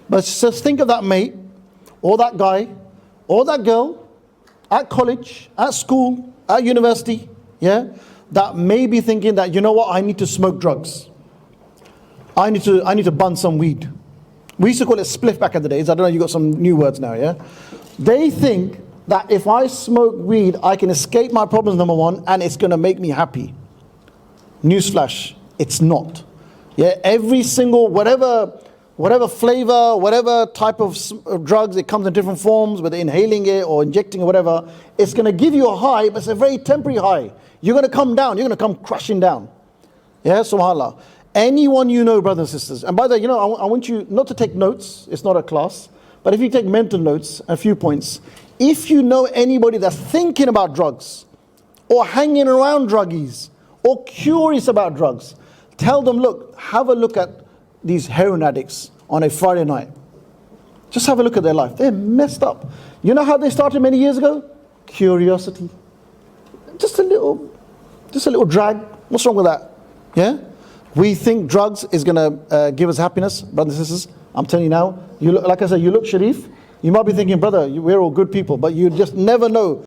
But just think of that mate, or that guy, or that girl, at college, at school, at university, yeah, that may be thinking that, you know what, I need to smoke drugs. I need to bun some weed. We used to call it spliff back in the days. I don't know, you got some new words now, yeah? They think that if I smoke weed, I can escape my problems, number one, and it's gonna make me happy. Newsflash, it's not. Yeah, every single, whatever flavor, whatever type of drugs, it comes in different forms, whether inhaling it or injecting or whatever, it's gonna give you a high, but it's a very temporary high. You're gonna come down, you're gonna come crashing down. Yeah, subhanAllah. Anyone you know, brothers and sisters, and by the way, you know, I want you not to take notes, it's not a class, but if you take mental notes, a few points. If you know anybody that's thinking about drugs, or hanging around druggies, or curious about drugs, tell them, look, have a look at these heroin addicts on a Friday night. Just have a look at their life. They're messed up. You know how they started many years ago? Curiosity. Just a little drag. What's wrong with that? Yeah? We think drugs is going to give us happiness. Brothers and sisters, I'm telling you now, you look, like I said, you look Sharif. You might be thinking, brother, we're all good people, but you just never know